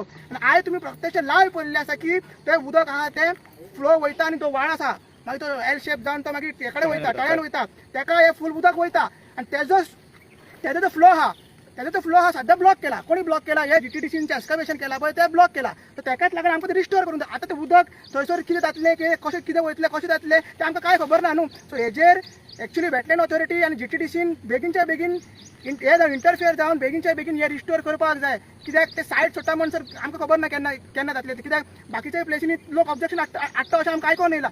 शकता आणि आय तुम्ही प्रत्यक्ष लाईव्ह पडले असा की ते उदक हा ते फ्लो वयता आणि तो वाळ असा मागीर तो एल शेप जावन तो मागीर तेकडे वयता तळ्यान वयता तेका हे फूल उदक वयता आणि तेजो जो फ्लो हा सध्या ब्लॉक केला कोणी ब्लॉक केला हे जीटीडीसीचे एक्स्कवेशन केला पळय ते ब्लॉक केला तर तेकाच लागून आमकां ते रिस्टोर करून आता ते उदक थंयसर कितें जातलें कशें कितें वयतलें कशें जातलें तें आमकां कांय खबर ना न्हू सो हेजेर एक्चुअली वेटलँड ऑथॉरिटी आणि जीटीडीसीन बेगीनच्या बेगीन हे इंटरफियर जावन बेगीनच्या बेगीन हे रिस्टोर करपाक जाय कित्याक ते सायट सोडटा म्हणसर आमकां खबर ना केन्ना जातलें कित्याक बाकीच्या प्लेसींनी लोक ऑब्जेक्शन हाडटा अशें आमकां आयकोन येयला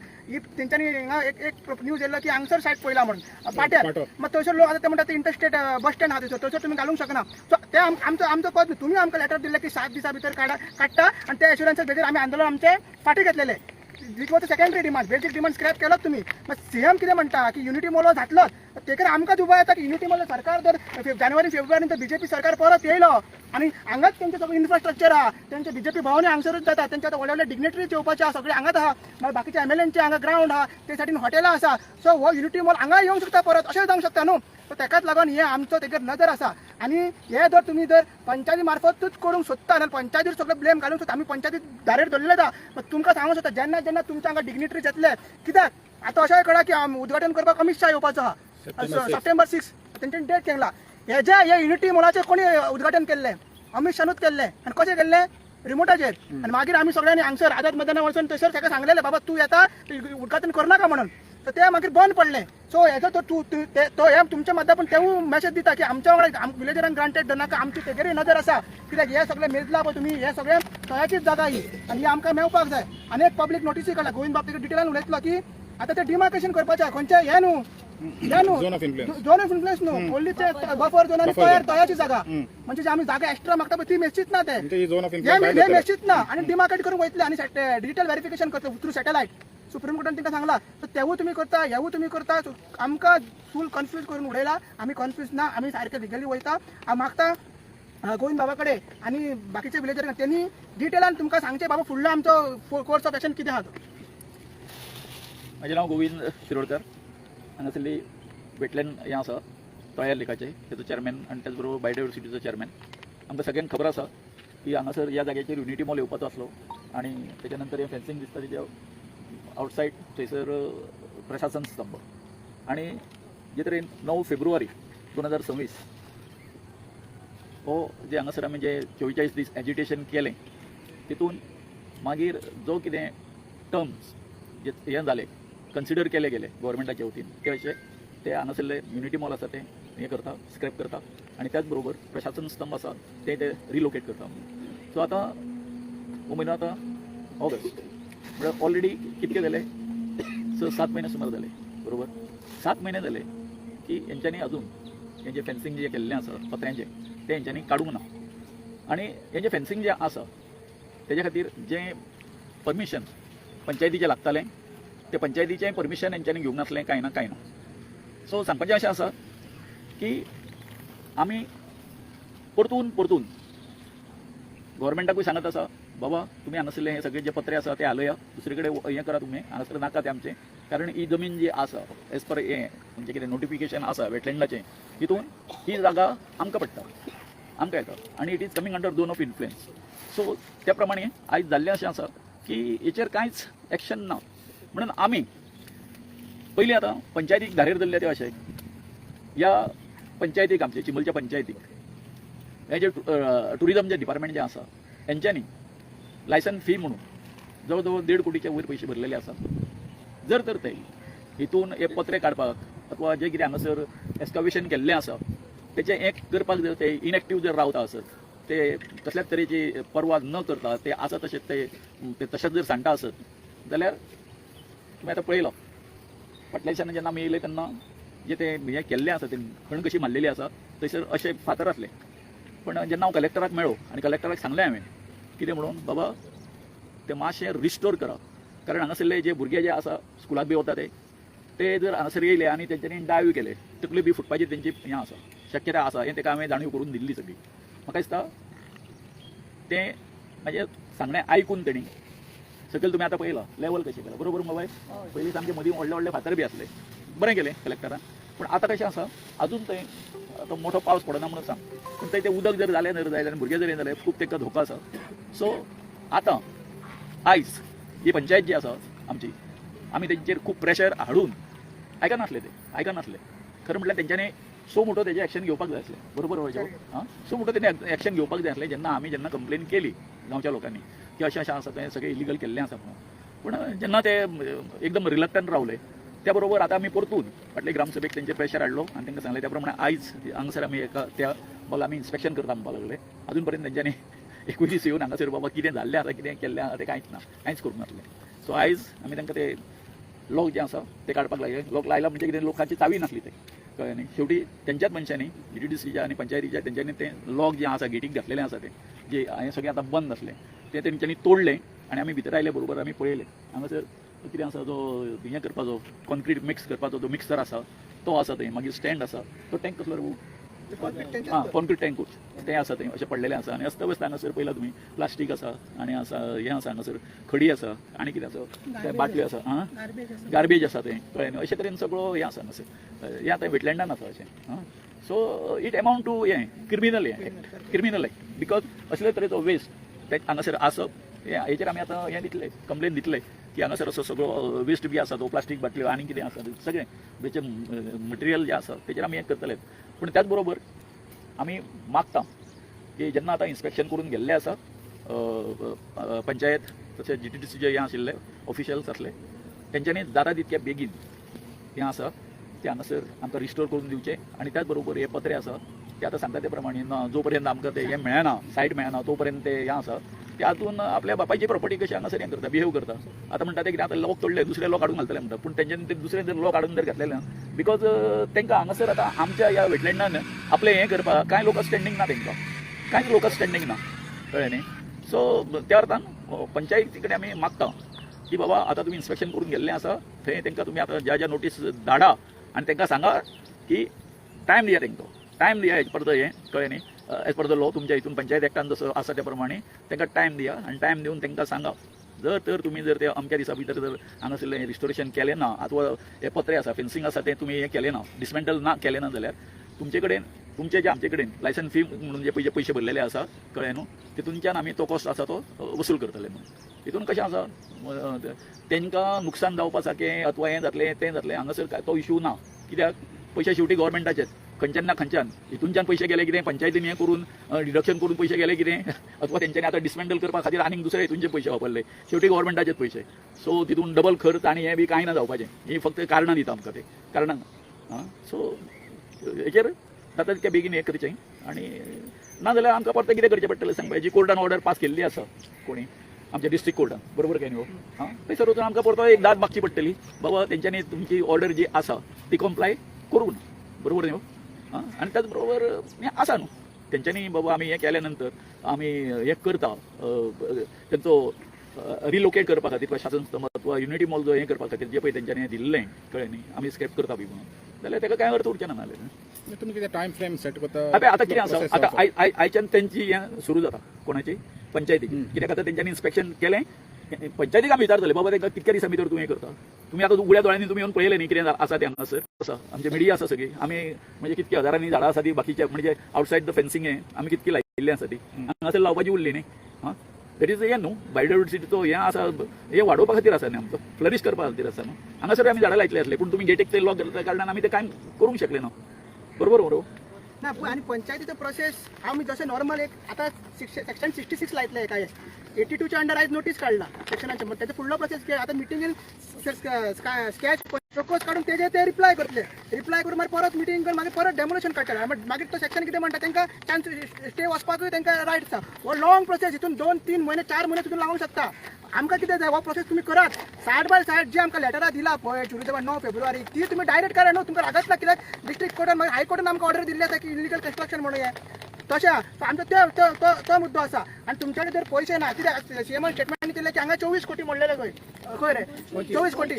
तेंच्यांनी हिंगा एक न्यूज येयलो की हांगसर सायट पळयला म्हणून पाट्यार मग थंयसर लोक आतां ते म्हणटा ते इंटरस्टेट बस स्टँड आहा थंयसर तुमी घालूंक शकना सो ते आमचो पद तुमी आमकां लेटर दिल्लें की 7 दिसां भितर काडटा आनी त्या एश्युरन्सा भितर आमी आंदोलन आमचे फाटी घेतलेले which was the secondary demand basic demand scrap केलोच तुम्ही मग सीएम कितें म्हणटा की युनिटी मोलो जातलोच तेकर आमकां दुबाव येता की युनिटी मोलो सरकार जर जानेवारी फेब्रुवारीन तर बीजेपी सरकार परत येयलो आणि हांगाच तेंचे सगळें इन्फ्रास्ट्रक्चर आहा तेंचे बीजेपी भवनी हांगसरूच जाता तेंचे आतां व्हडले व्हडले डिग्नेटरीज येवपाचे आहा सगळे हांगाच आहा मागीर बाकीच्या एमएलएंचे हांगा ग्रावंड आहा ते सायडीन हॉटेलां आसा सो हो युनिटी मॉल हांगा येवंक शकता परत अशें जावंक शकता न्हू सो तेकाच लागून हे आमचो तेजेर नजर आसा आणि हे जर तुमी जर पंचायती मार्फतूच करूंक सोदता आनी पंचायतीर सगळें ब्लेम घालूंक सोदता आमी पंचायती दारेर धरलेले आसा मग तुमकां सांगूंक सोदता जेन्ना जेन्ना तुमच्या हांगा डिग्नेटरीज येतले कित्याक आतां अशेंय कळ्ळां की उद्घाटन करपाक अमित शाह येवपाचो आहा सप्टेंबर 6 तेंच्यानी डेट केला हे युनिटी मॉलाचें कोणी उद्घाटन केल्लें अमित शाहनूच केल्लें आनी कशें केल्लें रिमोटाचेर आनी मागीर आमी सगळ्यांनी हांगसर आझाद मैदाना वचून थंयसर ताका सांगलेलें बाबा तूं येता उद्घाटन करनाका म्हणून तर ते मागीर बंद पडलें सो हेजो तो हे तुमच्या माध्यमातून तेवूय मेसेज दिता की आमच्या वांगडा विलेजरांक ग्रांटेड नाका आमची तेजेरय नजर आसा कित्याक हे सगळें मेजला पळय तुमी हे सगळें थंयचीच जागा ही आनी ही आमकां मेळपाक जाय आनी एक पब्लीक नोटीसी काडला गोविंद बाब तेका डिटेलान उलयतलो की आतां ते डिमार्केशन करपाचें खंयचे हे न्हू झोन ऑफ इन्फ्लुएन्स न्हू कोल्लीचे बफर झोन आनी तयाची जागा म्हणजे जे आमी जागा एक्स्ट्रा मागता पळय ती मेळचीच ना ते मेळचीच ना आनी डिमार्केट करूंक वयतले आनी डिजिटल व्हेरिफिकेशन करता थ्रू सॅटेलायट सुप्रीम कोर्टान तांकां सांगला तर तेवूय तुमी करता हेवूय तुमी करता आमकां फूल कन्फ्यूज करून उडयला आमी कन्फ्यूज ना आमी सारके लिगली वयता हांव मागता गोविंद बाबा कडेन आनी बाकीचे विलेजर त्यांनी डिटेलान तुमकां सांगचे बाबा फुडलो आमचो कोर्स ऑफ एक्शन कितें आहा तो म्हजें नांव गोविंद शिरोडकर हांगासरली वेटलँड हें आसा तळ्यार लेकाचें तेजो चेअरमॅन आनी त्याच बरोबर बायोडायवर्सिटीचो चेअरमॅन आमकां सगळ्यांक खबर आसा की हांगासर ह्या जाग्याचेर युनिटी मॉल येवपाचो आसलो आनी तेच्या नंतर हें फेन्सिंग दिसता तेच्या आउटसायड थंयसर प्रशासन स्तंभ आनी जे तरेन 9 फेब्रुवारी 2026 हो जे हांगासर आमी जे 44 दीस एजिटेशन केलें तितून मागीर जो कितें टर्म्स जे हें जालें कन्सिडर केले गेले गव्हर्मेंटाचे वतीन ते अशें ते हांगासरले युनिटी मॉल आसा ते हें करता स्क्रॅप करता आनी त्याच बरोबर प्रशासन स्तंभ आसा ते रिलोकेट करता सो आतां हो म्हयनो आतां ऑगस्ट म्हणजे ऑलरेडी कितके जाले 6-7 महिने सुमार जाले बरोबर 7 महिने जाले की हेंच्यांनी अजून हें जें फेन्सिंग जें केल्लें आसा पत्र्यांचें तें हेंच्यांनी काडूंक ना आनी हें जें फेन्सिंग जें आसा तेज्या खातीर जें परमिशन पंचायतीचें लागतालें ते पंचायतीचें परमिशन हेंच्यांनी घेवंक नासलें कांय ना सो सांगपाचें अशें आसा की आमी परतून गव्हर्मेंटाकूय सांगत आसा बाबा तुमी हांगासरले हे सगळे जे पत्रे आसा ते हालया दुसरे कडेन हें करा तुमी हांगासर नाका तें आमचें कारण ही जमीन जी आसा एज पर हें म्हणजे कितें नोटिफिकेशन आसा वेटलँडाचें तितून ही जागा आमकां पडटा आमकां येता आनी it is coming under zone of influence so त्या प्रमाणे आयज जाल्लें अशें आसा की हेचेर कांयच एक्शन ना म्हणून आमी पयलीं आतां पंचायतीक धारेर धरले ते अशें ह्या पंचायतीक आमचे चिंबलच्या पंचायतीक हे जे टुरिजम जे डिपार्टमेंट जे आसा हेंच्यांनी लायसन फी म्हणून जवळ जवळ 1.5 कोटीच्या वयर पयशे भरलेले आसात जर तर ते हितून हे पत्रे काडपाक अथवा जे कितें हांगासर एक्स्कवेशन केल्लें आसा तेचें एक करपाक जर ते इनएक्टीव जर रावता आसत ते कसल्याच तरेची परवा न करता ते आसा तशेंच ते तशेंच जर सांगता आसत जाल्यार तुमी आतां पळयलो फाटल्याच्यान जेन्ना आमी येयले तेन्ना जे ते हें केल्लें आसा ते खण कशी मारलेली आसा थंयसर अशें फातर आसले पण जेन्ना हांव कलेक्टराक मेळ्ळो आनी कलेक्टराक सांगलें हांवें कितें म्हणून बाबा ते मातशें रिस्टोर करा कारण हांगासरले जे भुरगे जे आसा स्कुलाक बी वता ते जर हांगासर येयले आनी तेंच्यांनी डायव केले तकली बी फुटपाची तेंची हें आसा शक्यता आसा हें ताका हांवें जाणीव करून दिल्ली सगळी म्हाका दिसता तें म्हाजें सांगणें आयकून तेणी सकयल तुमी आतां पळयलां लेवल कशें केलां बरोबर मोबायल पयलीं सामकें मदीं व्हडले व्हडले फातर बी आसले बरें केलें कलेक्टरान पण आतां कशें आसा अजून थंय आतां मोठो पावस पडना म्हणून सांग थंय ते उदक जर जालें जाल्यार भुरगे जर जाल्यार खूब तांकां धोको आसा. सो आतां आयज ही पंचायत जी आसा आमची, आमी तेंचेर खूब प्रेशर हाडून आयकनासले खरें म्हटल्यार तेंच्यांनी सो मोठो तेजें एक्शन घेवपाक जाय आसलें. बरोबर हां, सो मोठो तेणें एक्शन घेवपाक जाय आसलें जेन्ना कंप्लेन केली गांवच्या लोकांनी की अशें आसा तें सगळें इलिगल केल्लें आसा म्हणून. पूण जेन्ना ते एकदम रिलक्टंट रावले त्या बरोबर आतां आमी परतून फाटले ग्रामसभेक तेंचेर प्रेशर हाडलो आनी तांकां सांगलें त्या प्रमाणे आयज हांगासर आमी एका त्या बाबा आमी इन्स्पेक्शन करता म्हणपाक लागले. अजून पर्यंत तेंच्यांनी एकूय दीस येवन हांगासर बाबा कितें जाल्लें आसा कितें केल्लें आसा तें कांयच करूंक नासलें. सो आयज आमी तांकां ते लॉक जें आसा तें काडपाक लागले. लॉक लायला म्हणजे कितें लोकांची चावी नासली ते कळ्ळें न्ही. शेवटी तेंच्याच मनशांनी DTDCच्या आनी पंचायतीच्या तेंच्यांनी तें लॉक जें आसा गेटीक घातलेलें आसा तें जें हें सगळें आतां बंद आसलें तें तेंच्यांनी तोडलें आनी आमी भितर आयले बरोबर आमी पळयलें हांगासर कितें आसा जो हें करपाचो कॉन्क्रीट मिक्स करपाचो जो मिक्सर आसा तो आसा थंय, मागीर स्टँड आसा तो टँक कसलो रे हां कॉन्क्रीट टँकूच तें आसा थंय अशें पडलेलें आसा. आनी अस्तव्यस्त हांगासर पळयलां तुमी प्लास्टीक आसा आनी आसा हें आसा हांगासर खडी आसा आनी कितें आसा बाटल्यो आसा हां गार्बेज आसा तें कळ्ळें न्ही. अशें तरेन सगळो हें आसा हांगासर हें आतां वेटलँडान आसा अशें हां. सो इट अमावंट टू हें क्रिमिनल बिकॉज असले तरेचो वेस्ट ते हांगासर आसप हेचेर आमी आतां हें दितले कंप्लेन दितले की हांगासर असो सगळो वेस्ट बी आसा तो प्लास्टीक बाटल्यो आनी कितें आसा सगळें तेचें मटेरियल जें आसा तेचेर आमी हें करतले. पूण त्याच बरोबर आमी मागता की जेन्ना आतां इन्स्पेक्शन करून गेल्ले आसा पंचायत तशेंच DTDC जे हें आशिल्ले ऑफिशियल्स आसले तेंच्यांनी जाता तितक्या बेगीन हें आसा तें हांगासर आमकां रिस्टोर करून दिवचें. आनी त्याच बरोबर हे पत्रे आसा ते आतां सांगता ते प्रमाणे जो पर्यंत आमकां ते हें मेळना सायट मेळना तो पर्यंत ते हें आसा ते हातून आपल्या बापायची प्रॉपर्टी कशी हांगासर हें करता बिहेव करता. आतां म्हणटा ते कितें आतां लॉक तोडले दुसरे लॉक हाडून घालतले म्हणटा. पूण तेंच्यांनी ते दुसरे जर लॉक हाडून जर घातलेले ना बिकॉज तांकां हांगासर आतां आमच्या ह्या वेटलँडान आपलें हें करपाक कांय लोक स्टँडींग ना तांकां कांयच लोक स्टँडींग ना कळ्ळें न्ही. सो त्या अर्थान पंचायती कडेन आमी मागता की बाबा आतां तुमी इन्स्पेक्शन करून गेल्लें आसा थंय तांकां तुमी आतां ज्या नोटीस धाडा आनी तांकां सांगा की टायम दिया तांकां टायम दिया एज पर द हें कळ्ळें न्ही एज पर द लॉ तुमच्या हितून पंचायत एक्टान जसो आसा त्या प्रमाणे तांकां टायम दिया आनी टायम दिवन तांकां सांगा जर तर तुमी जर ते अमक्या दिसा भितर जर हांगासरलें रिस्टोरेशन केलें ना अथवा हे पत्रे आसा फेन्सिंग आसा तें तुमी हें केलें ना डिसमेंटल ना केलें ना जाल्यार तुमचे कडेन तुमचे जे आमचे कडेन लायसन फी म्हणून जे पयशे भरलेले आसा कळ्ळें न्हू तितूनच्यान आमी तो कॉस्ट आसा तो वसूल करतले म्हणून. हितून कशें आसा तांकां नुकसान जावपा सारकें अथवा हें जातलें तें जातलें हांगासर तो इशू ना. कित्याक पयशे शेवटी गव्हर्मेंटाचेच खंयच्यान ना खंयच्यान हितूनच्यान पयशे गेले कितें पंचायतीन हें करून डिडक्शन करून पयशे गेले कितें अथवा तेंच्यांनी आतां डिसमेंटल करपा खातीर आनीक दुसरे हितूनचे पयशे वापरले शेवटी गव्हर्मेंटाचेच पयशे. सो तितून डबल खर्च आनी हें बी कांय ना जावपाचें ही फक्त कारणां दिता आमकां ते कारणां आं. सो हेचेर जाता तितकें बेगीन हें करचें आनी नाजाल्यार आमकां परतें कितें करचें पडटलें सांगपा जी कोर्टान ऑर्डर पास केल्ली आसा कोणी आमच्या डिस्ट्रिक्ट कोर्टान बरोबर काय न्ही हां थंयसर वचून आमकां परतो एक दाद मागची पडटली बाबा तेंच्यांनी तुमची ऑर्डर जी आसा ती कम्प्लाय करूं ना बरोबर न्ही हां. आनी त्याच बरोबर हें आसा न्हू तेंच्यांनी बाबा आमी हें केल्या नंतर आमी हें करता तेंचो रिलोकेट करपा खातीर प्रशासन स्तंभ अथवा युनिटी मॉल जो हें करपा खातीर जें पळय तेंच्यांनी हें दिल्लें कळ्ळें न्ही आमी स्क्रॅप करता बी म्हणून जाल्यार ताका कांय अर्थ उरचें ना नाल्यार तुमी कितें टायम फ्रेम सेट करता. आतां कितें आसा आतां आयच्यान तेंची हें सुरू जाता कोणाची पंचायतीची कित्याक आतां तेंच्यांनी इन्स्पेक्शन केलें पंचायतीक आमी विचारतले बाबा तांकां कितक्या दिसां भितर तुमी हें करता. तुमी आतां उगड्या दोळ्यांनी तुमी येवन पळयलें न्ही कितें आसा तें हांगासर आसा आमची मिडिया आसा सगळी आमी म्हणजे कितकी हजारांनी झाडां आसा ती बाकीचे म्हणजे आउटसायड द फेन्सिंग हें आमी कितकी लायिल्लीं आसा ती हांगासर लावपाची उरली न्ही हां. दॅट इज हें न्हू बायोडायवर्सिटीचो हें आसा हें वाडोवपा खातीर आसा न्ही आमचो फ्लरिश करपा खातीर आसा न्हू हांगासर आमी झाडां लायतले आसले पूण तुमी गेटीक ते लॉक घातल्या कारणान आमी ते कांय करूंक शकले ना बरोबर बरोबर ना. आणि पंचायतीचं प्रोसेस आम्ही जसे नॉर्मल एक आता सेक्शन 66 लायतले एका 82च्या अंडर आयज नोटीस काढला सेक्शनाचे मग त्याचा फुडलो प्रोसेस आता मिटिंगेन स्केच प्रपोज काढून तेजे ते रिप्लाय करतले रिप्लाय करून मागीर परत मिटिंग करून मागीर परत डेमोलेशन काडटले मागीर तो सेक्शन कितें म्हणटा तांकां चान्स स्टे वचपाकूय तांकां रायट आसा. हो लॉंग प्रोसेस हितून 2-3 महिने 4 महिने तितून लागूंक शकता. आमकां कितें जाय हो प्रोसेस तुमी करात सायड बाय सायड जी आमकां लेटरां दिला पळय 9 फेब्रुवारी ती तुमी डायरेक्ट करा न्हू तुमकां रागत ना कित्याक डिस्ट्रिक्ट कोर्टान मागीर हायकोर्टान आमकां ऑर्डर दिल्ली आसा की इलिगल कन्स्ट्रक्शन म्हणून हें तशें आमचो तो मुद्दो आसा. आनी तुमचे कडेन जर पयशे ना कित्याक सीएमआन स्टेटमेंट दिलें की हांगा 24 कोटी म्हणलेले खंय रे 24 कोटी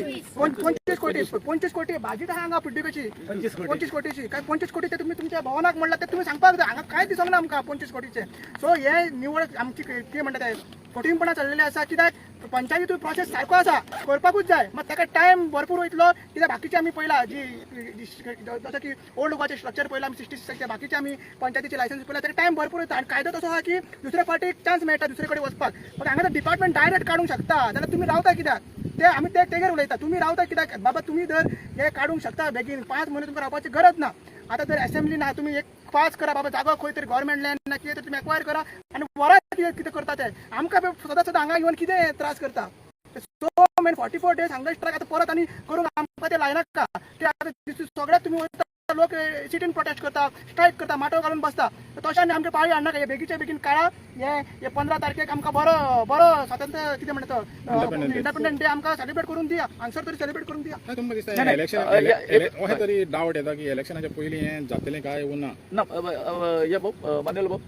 25 कोटी बाजीट आहा हांगा पिड्डी कशी 25 कोटीची काय 25 कोटी ते तुमी तुमच्या भवनाक म्हणला ते तुमी सांगपाक जाय हांगा कांय दिसोंक ना आमकां 25 कोटीचे. सो हे निवड आमची कितें म्हणटा ते कठीणपणा चल्लेले आसा कित्याक पंचायती प्रोसेस सारको आसा करपाकूच जाय मात ताका टायम भरपूर वयतलो कित्याक बाकीचे आमी पळयला जसं की ओल्ड गोवाचे स्ट्रक्चर पळयला आमी 66 बाकीचे आमी पंचायतीचे लायसन्स पळयला ताका टायम भरपूर वयता आनी कायदो तसो आहा की दुसऱ्या फावटी चान्स मेळटा दुसरे कडेन वचपाक पण हांगा डिपार्टमेंट डायरेक्ट काडूंक शकता जाल्यार तुमी रावता कित्याक ते आमी तेगेर उलयता तुमी रावता कित्याक बाबा तुमी जर हे काडूंक शकता बेगीन 5 म्हयने तुमकां रावपाची गरज ना आता जर असेंब्ली ना तुम्ही एक पास करा बाबा जागो खंय तरी गव्हर्मेंट लँड ना कितें तरी तुम्ही एक्वायर करा आनी वरात कितें करता ते आमकां सदां सदां हांगा येवन कितें त्रास करता सो मेन 44 डेज हांगा स्ट्रायक आतां परत आनी करूंक आमकां ते लायनाका ते आतां सगळ्याक तुमी वयता लोक सिटीन प्रोटेस्ट करता स्ट्रायक करता माटो घालून बसता तशांनी आमच्या पाळी हाडनाका हे बेगीचे बेगीन काळा हे 15 तारखेक आमकां बरो स्वातंत्र्य कितें म्हणटा तो इंडिपेंडंट डे आमकां सेलिब्रेट करून दिया हांगसर तरी सेलिब्रेट करून दिया तुमकां दिसता इलेक्शन अशें तरी डावट येता की इलेक्शनाच्या पयलीं हें जातलें काय उरना ना हे बाब मानेल बाब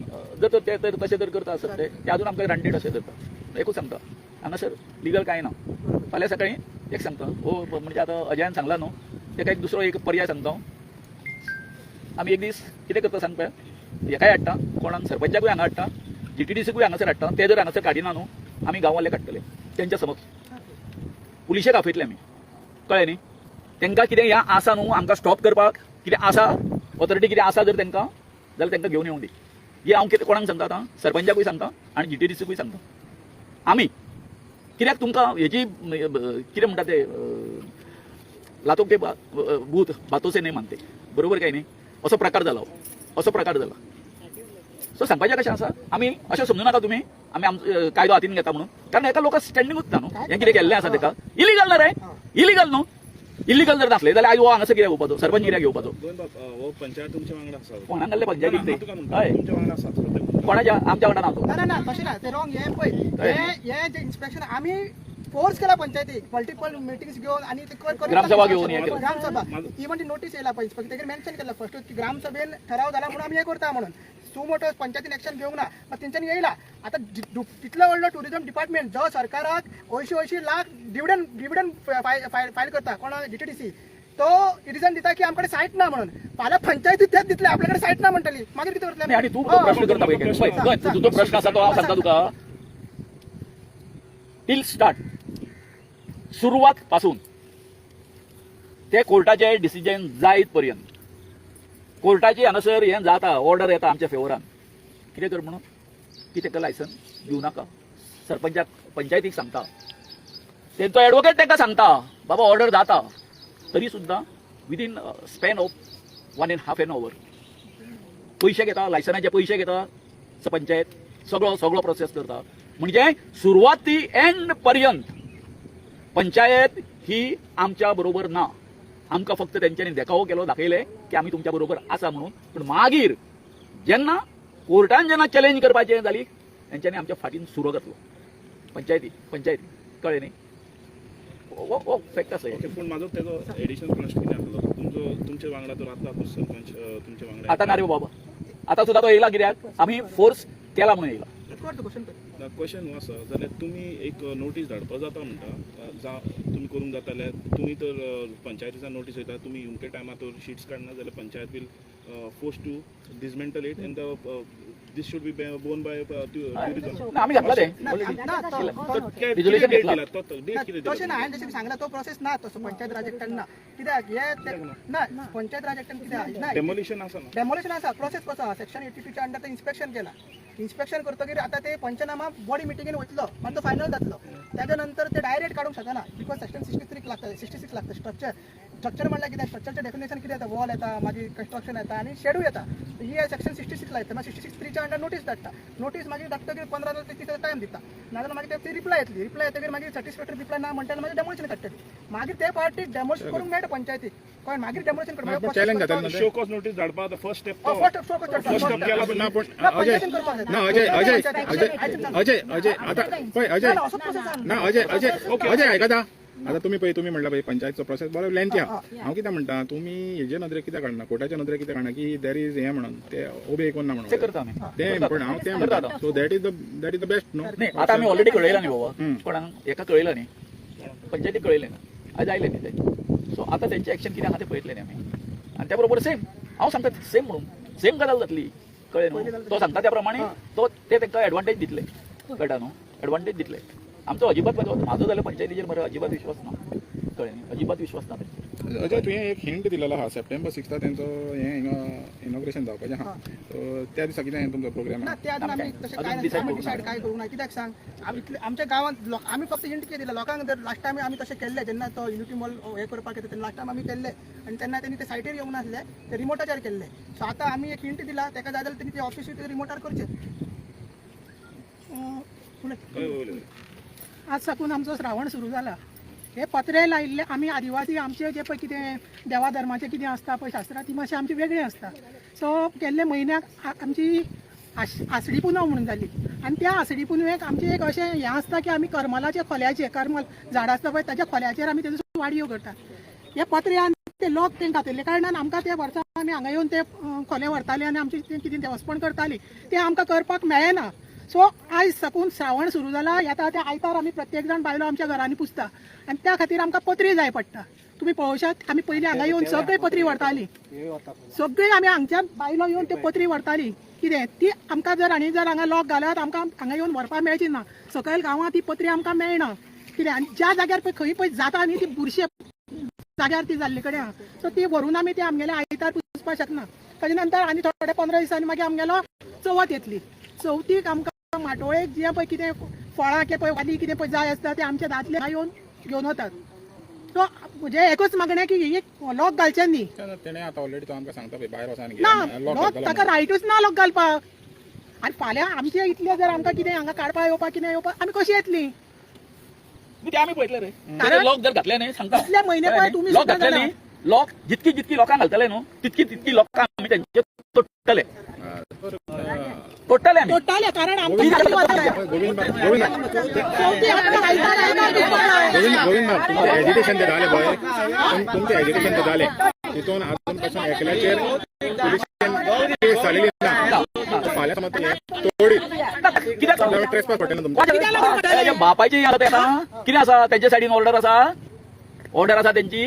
जर ते तशें जर करता आसत ते अजून आमकां ग्रांटेड अशें करता एकूच सांगता हांगासर लिगल कांय ना फाल्यां सकाळीं एक सांगता हो म्हणजे आतां अजयान सांगला न्हू ताका एक दुसरो एक पर्याय सांगता आमी एक दीस कितें करता सांग पळय हेकाय हाडटा कोणाक सरपंचाकूय हांगा हाडटा GTDCकूय हांगासर हाडटा ते जर हांगासर काडिना न्हू आमी गांववाले काडटले तेंच्या समक्ष पुलिशेक आपयतले आमी कळ्ळें न्ही तांकां कितें ह्या आसा न्हू आमकां स्टॉप करपाक कितें आसा ऑथॉरिटी कितें आसा जर तांकां जाल्यार तांकां घेवन येवंक दी ही हांव कितें कोणाक सांगता आतां सरपंचाकूय सांगता आनी GTDCकूय सांगता आमी कित्याक तुमकां हेची कितें म्हणटा ते लातोक ते भूत बातोसे नाही मानते बरोबर काय न्ही असो प्रकार जाला सो सांगपाचें कशें आसा आमी अशें समजू नाका तुमी आमी कायदो हातीन घेता म्हणून कारण एका लोकांक स्टँडिंगूच ना न्हू हें कितें केल्लें आसा ताका इलिगल ना रे इलिगल न्हू इलिगल जर नासलें जाल्यार आयज हो हांगासर कित्याक येवपाचो सरपंच कित्याक येवपाचो हो पंचायत तुमच्या वांगडा आसा कोणाक घाल्ले पंचायतीक ते हय तुमच्या वांगडा आसा कोणाच्या आमच्या वांगडा ना तो ना ना ना तशें ना ते रॉंग हे पळय हे जे इन्स्पेक्शन आमी फोर्स केला पंचायतीक मल्टिपल मिटिंग्स घेवन आणि ते ग्रामसभा घेवन हे केलं. ग्रामसभा इवन ती नोटीस येयला पळय फक्त तेजेर मेन्शन केलं फर्स्ट की ग्रामसभेन ठराव झाला म्हणून आम्ही हे करता म्हणून सुमोटो पंचायतीन एक्शन घेवंक ना मग तेंच्यांनी येयला आता तितलो व्हडलो टुरिझम डिपार्टमेंट जो सरकाराक 80 लाख डिविडंड फायल करता कोणा GTDC तो रिझन दिता की आमकडे साईट ना म्हणून फाल्यां पंचायतीत तेच दितले आपल्याकडे साईट ना म्हणटली मागीर कितें करतले आणि तू प्रश्न करता पळय तुजो प्रश्न आसा तो हांव सांगता तुका टिल स्टार्ट सुरवात पासून ते कोर्टाचे डिसिजन जायत पर्यंत कोर्टाची हांगासर हें जाता ऑर्डर येता आमच्या फेवरान कितें कर म्हणून की ताका लायसन दिवं नाका सरपंचाक पंचायतीक सांगता तेंचो एडवोकेट ताका सांगता बाबा ऑर्डर जाता तरी सुद्दां विदीन स्पॅन ऑफ 1.5 hour पयशे घेता लायसनाचे पयशे घेता पंचायत सगळो प्रोसेस करता म्हणजे सुरवात ती एंड पर्यंत पंचायत ही आमच्या बरोबर ना आमकां फक्त तेंच्यांनी देखावो केलो दाखयले की आमी तुमच्या बरोबर आसा म्हणून पण मागीर जेन्ना कोर्टान जेन्ना चॅलेंज करपाचें जाली तेंच्यांनी आमच्या फाटीन सुरो घातलो पंचायती कळ्ळें न्ही हो फॅक्ट आसा पूण म्हाजो तेजो एडिशनल प्रश्न कितें आसलो तुमच्या वांगडा तो रावता सरपंच तुमच्या वांगडा आतां ना रे बाबा आतां सुद्दां तो येयला कित्याक आमी फोर्स केला म्हणून येयला क्वेश्चन हो आसा जाल्यार तुमी एक नोटीस धाडपा जाता म्हणटा तुमी करूंक जाता जाल्यार तुमी तर पंचायतीसान नोटीस वयता तुमी युमके टायमार तर शीट्स काडना जाल्यार panchayat will force to dismantle it and this should be borne by tourism आमी घातला ते तशें ना हांवें जशें सांगला तो प्रोसेस ना तसो पंचायत राज एक्टान ना कित्याक हे ना पंचायत राज एक्टान कित्याक ना डेमोलिशन आसा ना डेमोलिशन आसा प्रोसेस कसो आसा सेक्शन 82च्या अंडर ते इन्स्पेक्शन केला इन्स्पेक्शन करतकीर आता ते पंचनामा बॉडी मिटिंगेन वयतलो मागीर तो फायनल जातलो त्याच्या नंतर ते डायरेक्ट काडूंक शकना बिकॉज सेक्शन 66 लागता स्ट्रक्चर म्हणल्यार कितें स्ट्रक्चरचे डेफिनेशन कितें येता वॉल येता मागीर कन्स्ट्रक्शन येता आनी शेडूय येता ही सेक्शन 66 येता मागीर 66(3)च्या अंडर नोटीस धाडटा नोटीस मागीर धाडटकीर 15 ते 30 टायम दिता नाजाल्यार मागीर ते रिप्लाय येतकीर मागीर सॅटिस्फॅक्टरी रिप्लाय ना म्हणटा मागीर डेमोलिशन काडटली मागीर ते पार्टी डेमोलिशन करूंक मेळटा पंचायतीक कळ्ळें मागीर डेमोलिशन करपाक चॅलेंज जाता शो कॉज नोटीस धाडपा फर्स्ट स्टेप अजय आयकता आता तुम्ही म्हणला पळय पंचायतचो प्रोसेस बरो लेंथी आहा हांव कितें म्हणटा तुमी हेजे नदरे कित्याक काडना कोर्टाच्या नदरे कित्याक काडना की देर इज हें म्हणून ते उबे कोण ना म्हणून तें पण हांव तें म्हणटा so that is the best न्हू नाही आता आमी ऑलरेडी कळयला न्ही बाबा कोणाक एका कळयला न्ही पंचायतीक कळयलें ना आज आयले न्ही ते सो आतां तेंचें एक्शन कितें आहा तें पळयतले न्ही आमी आनी त्या बरोबर सेम हांव सांगता सेम म्हणून सेम गजाल जातली कळ्ळें न्हू तो सांगता त्या प्रमाणे तो ते तांकां एडवांटेज दितले कळटा न्हू एडवांटेज दितले आमचो अजिबात माझो जाल्यार पंचायतीचेर मरे अजिबात विश्वास ना कळ्ळें न्ही अजिबात विश्वास ना तेंचेर अजय तुवें एक हिंट दिलेलो आहा सप्टेंबर 6 तेंचो हें हिंगा इनॉग्रेशन जावपाचें आहा सो त्या दिसा कितें तुमचो प्रोग्राम ना ते आजून आमी तशें काय डिसायड काय करूंक ना कित्याक सांग आमच्या गांवांत आमी फक्त हिंट कितें दिला लोकांक जर लास्ट टायम आमी तशें केल्ले जेन्ना तो युनिटी मॉल हे करपाक येता तेन्ना लास्ट टायम आमी केल्ले आनी तेन्ना तेणी ते सायटीर येवंक नासले ते रिमोटाचेर केल्ले सो आतां आमी एक हिंट दिला ताका जाय जाल्यार तेणी ते ऑफिस ते रिमोटार करचे आज साकून आमचो श्रावण सुरू जाला हे पत्रे लायिल्ले आमी आदिवासी आमचे जे पळय कितें देवा धर्माचें कितें आसता पळय शास्त्रां ती मातशी आमची वेगळी आसता सो गेल्ले म्हयन्याक आमची आसडी पुनव म्हणून जाली आनी त्या आसडी पुनवेक आमचें एक अशें हें आसता की आमी करमलाचे खोल्याचे करमल झाड आसता पळय ताच्या खोल्याचेर आमी तेजो वाडयो करतात हे पत्रे आनी ते लोक तें घातिल्ले कारणान आमकां त्या वर्सा आमी हांगा येवन ते खोले व्हरताले आनी आमचें कितें देवस्पण करतालीं तें आमकां करपाक मेळना सो आयज साकून श्रावण सुरू जाला येता त्या आयतार आमी प्रत्येक जाण बायलो आमच्या घरांनी पुजता आनी त्या खातीर आमकां पत्री जाय पडटा तुमी पळोवशात आमी पयलीं हांगा येवन सगळी पत्री व्हरतालीं सगळी आमी हांगच्या बायलो येवन त्यो पत्री व्हरतालीं कितें ती आमकां जर हांगा लॉक घाल्यात आमकां हांगा येवन व्हरपाक मेळची ना सकयल गांवांत ती पत्री आमकां मेळना कितें आनी ज्या जाग्यार पळय खंय पळय जाता न्ही ती बुरशे जाग्यार ती जाल्ले कडेन आहा सो ती व्हरून आमी ती आमगेले आयतार पुजपाक शकना ताजे नंतर आनी थोडे 15 दिसांनी मागीर आमगेलो चवथ येतली चवथीक आमकां माटोळेक जे पळय कितें फळां के पळय वाली कितें पळय जाय आसता ते आमचे दादले येवन घेवन वतात सो म्हणजे एकूच मागणें की एक लॉक घालचें न्ही तेणें आतां ऑलरेडी तो आमकां सांगता पळय भायर वचून ना लॉक ताका रायटूच ना लॉक घालपाक आनी फाल्यां आमचे इतले जर आमकां कितें हांगा काडपाक येवपाक कितें येवपाक आमी कशी येतलीं ते आमी पळयतले रे लॉक जर घातले न्ही सांगता इतले म्हयने पळय तुमी लॉक सुद्दां घातले जाणा. न्ही लॉक जितकी लोकांक घालतले न्हू तितकी लोकांक आमी तेंचे तोडटले आमी तोडटाले कारण आमकां खाली वताले. चवथी आमकां आयतार आयतार दिवपाक जाय. गोविंद तुमचें एज्युकेशन ते जालें पळय तुमचें एज्युकेशन ते जालें तितून आजून पासून एकल्याचेर पुलिशेन केस जालेली ना फाल्यां समज तूं तोडीत कित्याक ट्रेसपास पडटलें ना तुमकां ताच्या बापायची आसा कितें आसा तेंचे सायडीन ऑर्डर आसा तेंची